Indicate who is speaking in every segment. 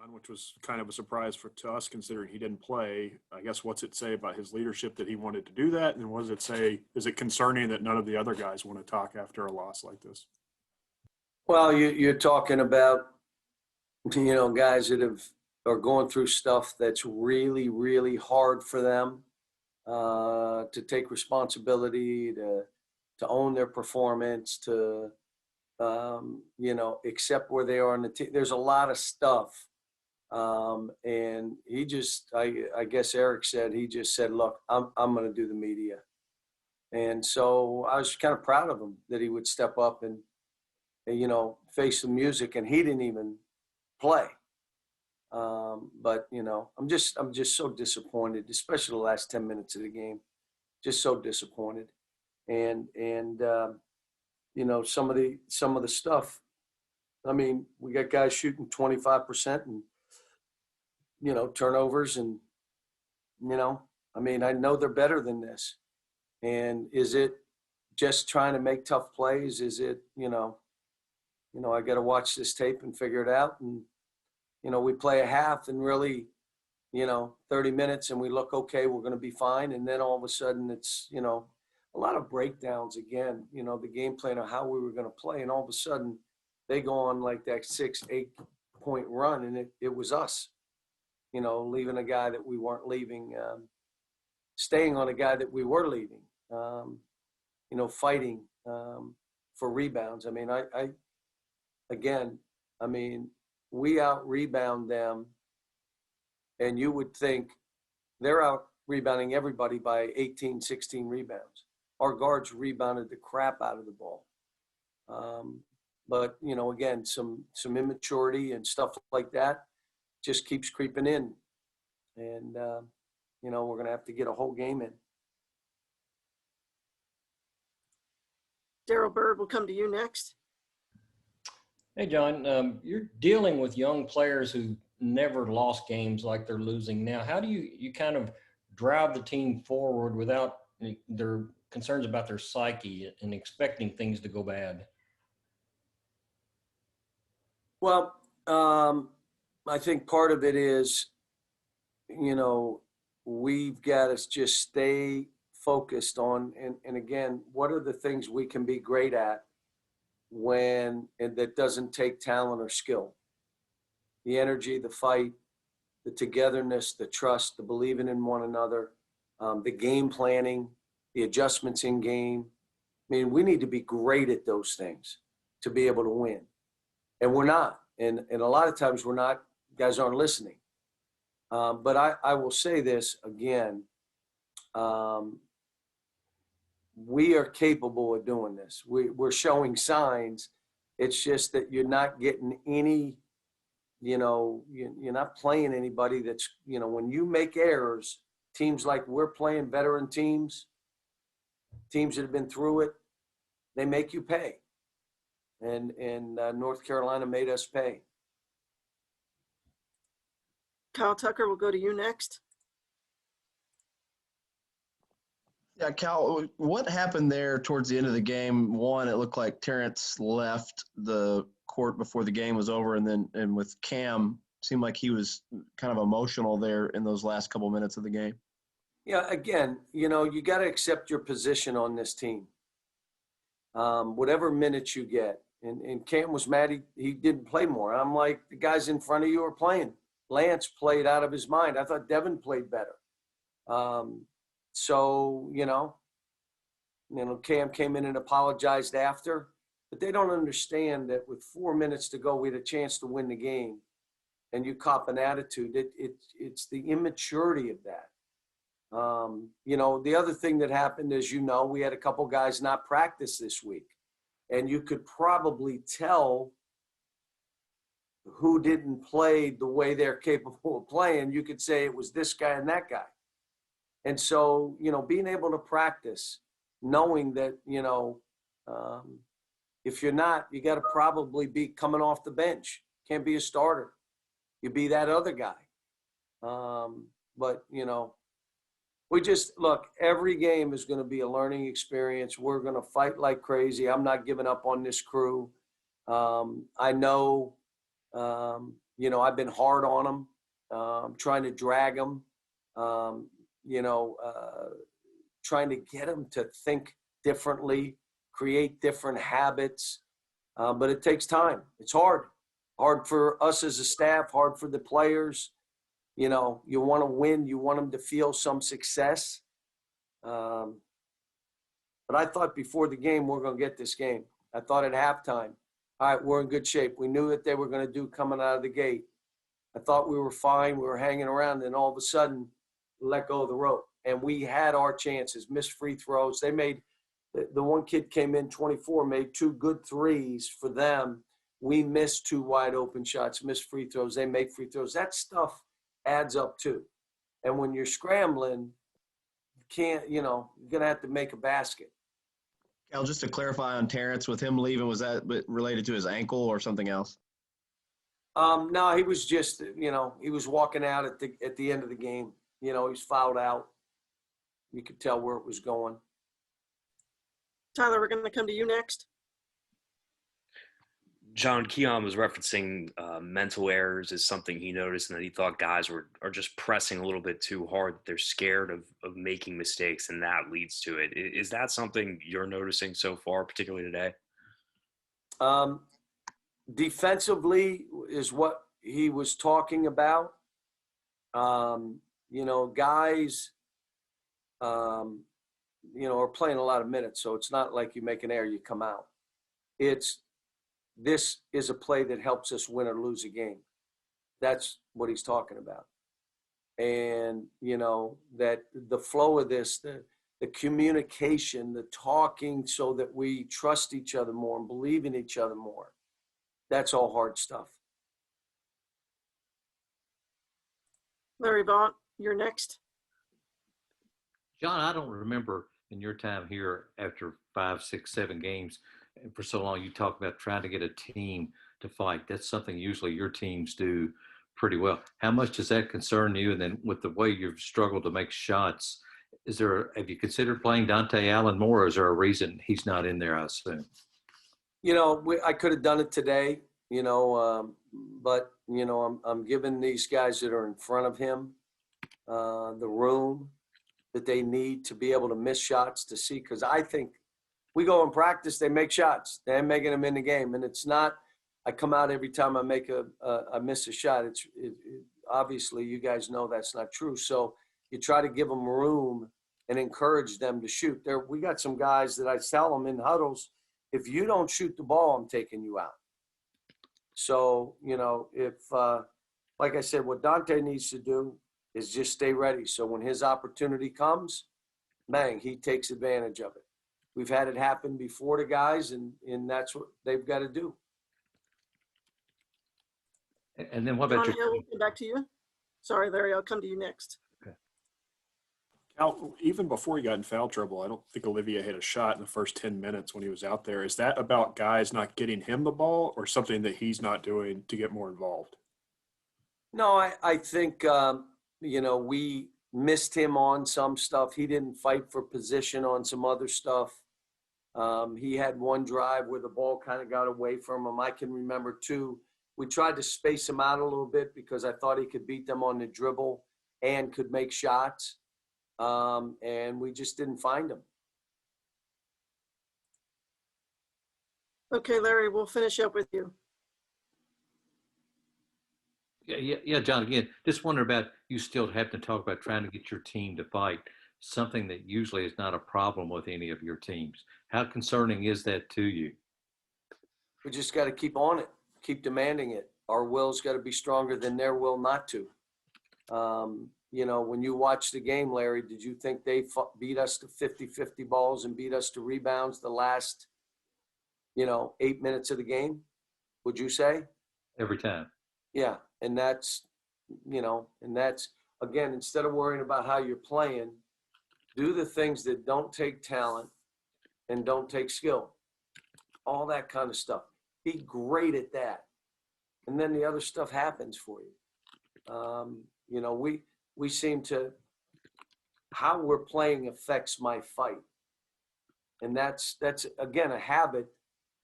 Speaker 1: on, which was kind of a surprise to us considering he didn't play. I guess what's it say about his leadership that he wanted to do that? And what does it say? Is it concerning that none of the other guys want to talk after a loss like this?
Speaker 2: Well, you're talking about, guys that are going through stuff that's really, really hard for them to take responsibility, to own their performance, to accept where they are in the team. There's a lot of stuff. And he just, I guess Eric said, he just said, look, I'm going to do the media. And so I was kind of proud of him that he would step up and face the music, and he didn't even play. But I'm just so disappointed, especially the last 10 minutes of the game, just so disappointed. And some of the stuff, I mean, we got guys shooting 25% and, turnovers and, I know they're better than this. And is it just trying to make tough plays? Is it, I got to watch this tape and figure it out. And, we play a half and really, 30 minutes and we look okay, we're going to be fine. And then all of a sudden it's, a lot of breakdowns again, the game plan of how we were going to play. And all of a sudden they go on like that 6-8 point run. And it was us, leaving a guy that we weren't leaving, staying on a guy that we were leaving, fighting for rebounds. I mean, we out rebound them, and you would think they're out rebounding everybody by 18, 16 rebounds. Our guards rebounded the crap out of the ball. But, again, some immaturity and stuff like that just keeps creeping in. And, we're going to have to get a whole game in.
Speaker 3: Daryl Bird will come to you next.
Speaker 4: Hey, John, you're dealing with young players who never lost games like they're losing now. How do you kind of drive the team forward without their concerns about their psyche and expecting things to go bad?
Speaker 2: Well, I think part of it is, we've got to just stay focused on, and again, what are the things we can be great at and that doesn't take talent or skill? The energy, the fight, the togetherness, the trust, the believing in one another, the game planning, the adjustments in game. I mean, we need to be great at those things to be able to win. And we're not. And a lot of times we're not, guys aren't listening. But I will say this again. We are capable of doing this. We're showing signs. It's just that you're not getting any, you're not playing anybody that's, when you make errors, teams like we're playing, veteran teams that have been through it, they make you pay. And North Carolina made us pay.
Speaker 3: Kyle Tucker will go to you next.
Speaker 5: Yeah, Cal, what happened there towards the end of the game? One, it looked like Terrence left the court before the game was over, and with Cam, seemed like he was kind of emotional there in those last couple minutes of the game.
Speaker 2: Yeah, again, you got to accept your position on this team. Whatever minutes you get. And Cam was mad he didn't play more. I'm like, the guys in front of you are playing. Lance played out of his mind. I thought Devin played better. So, Cam came in and apologized after. But they don't understand that with 4 minutes to go, we had a chance to win the game. And you cop an attitude. It's the immaturity of that. The other thing that happened is, we had a couple guys not practice this week. And you could probably tell who didn't play the way they're capable of playing. You could say it was this guy and that guy. And so, being able to practice, knowing that, if you're not, you got to probably be coming off the bench. Can't be a starter. You be that other guy. But, we just, look, every game is going to be a learning experience. We're going to fight like crazy. I'm not giving up on this crew. I know, You know, I've been hard on them, trying to drag them, trying to get them to think differently, create different habits. But it takes time. It's hard for us as a staff, hard for the players. You know, you want to win, you want them to feel some success. But I thought before the game, we're going to get this game. I thought at halftime, all right, we're in good shape. We knew what they were going to do coming out of the gate. I thought we were fine. We were hanging around, and all of a sudden, let go of the rope. And we had our chances, missed free throws. They made the one kid came in 24, made 2 good threes for them. We missed 2 wide open shots, missed free throws. They make free throws. That stuff adds up too. And when you're scrambling, you're going to have to make a basket.
Speaker 5: Cal, just to clarify on Terrence, with him leaving, was that related to his ankle or something else?
Speaker 2: No, he was just, he was walking out at the end of the game. He was fouled out. You could tell where it was going.
Speaker 3: Tyler, we're going to come to you next.
Speaker 6: John, Keon was referencing mental errors as something he noticed, and that he thought guys are just pressing a little bit too hard. They're scared of making mistakes, and that leads to it. Is that something you're noticing so far, particularly today?
Speaker 2: Defensively is what he was talking about. Guys, are playing a lot of minutes, so it's not like you make an error, you come out. This is a play that helps us win or lose a game. That's what he's talking about. And, that the flow of this, the communication, the talking so that we trust each other more and believe in each other more, that's all hard stuff.
Speaker 3: Larry Vaught, you're next.
Speaker 7: John, I don't remember in your time here after 5, 6, 7 games, and for so long, you talk about trying to get a team to fight. That's something usually your teams do pretty well. How much does that concern you? And then with the way you've struggled to make shots, have you considered playing Dante Allen more, or is there a reason he's not in there, I assume?
Speaker 2: I could have done it today, but, I'm giving these guys that are in front of him the room that they need to be able to miss shots to see, because I think we go in practice, they make shots, they're making them in the game, and it's not. I come out every time I miss a shot. Obviously you guys know that's not true. So you try to give them room and encourage them to shoot. We got some guys that I tell them in huddles, if you don't shoot the ball, I'm taking you out. So if like I said, what Dante needs to do is just stay ready. So when his opportunity comes, bang, he takes advantage of it. We've had it happen before to guys, and that's what they've got to do.
Speaker 7: And then what about
Speaker 3: John Hill,
Speaker 7: your
Speaker 3: we'll come back to you. Sorry, Larry, I'll come to you next.
Speaker 1: Cal, even before he got in foul trouble, I don't think Olivier hit a shot in the first 10 minutes when he was out there. Is that about guys not getting him the ball, or something that he's not doing to get more involved?
Speaker 2: No, I think, we missed him on some stuff. He didn't fight for position on some other stuff. He had one drive where the ball kind of got away from him. I can remember 2. We tried to space him out a little bit because I thought he could beat them on the dribble and could make shots. And we just didn't find him.
Speaker 3: Okay, Larry, we'll finish up with you.
Speaker 7: Yeah, John, again, just wonder about, you still have to talk about trying to get your team to fight, something that usually is not a problem with any of your teams. How concerning is that to you?
Speaker 2: We just got to keep on it, keep demanding it. Our will's got to be stronger than their will not to. When you watch the game, Larry, did you think they beat us to 50-50 balls and beat us to rebounds the last, 8 minutes of the game? Would you say?
Speaker 7: Every time.
Speaker 2: Yeah. And that's, again, instead of worrying about how you're playing, do the things that don't take talent and don't take skill. All that kind of stuff. Be great at that. And then the other stuff happens for you. We seem to, how we're playing affects my fight. And that's again, a habit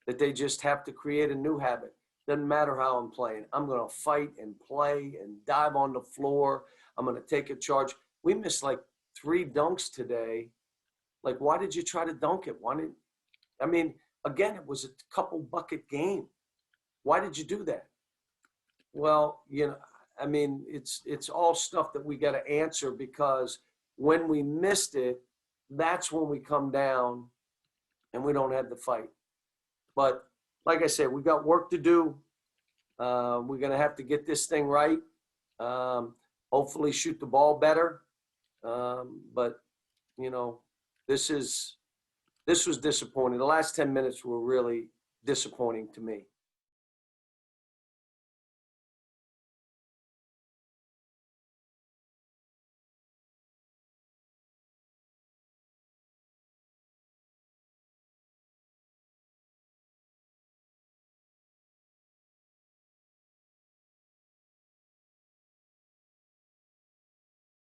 Speaker 2: that they just have to create a new habit. Doesn't matter how I'm playing. I'm going to fight and play and dive on the floor. I'm going to take a charge. We missed like 3 dunks today. Like, why did you try to dunk it? I mean, again, it was a couple bucket game. Why did you do that? Well, I mean, it's all stuff that we got to answer, because when we missed it, that's when we come down and we don't have the fight. But like I said, we got work to do. We're going to have to get this thing right. Hopefully shoot the ball better. But, this was disappointing. The last 10 minutes were really disappointing to me.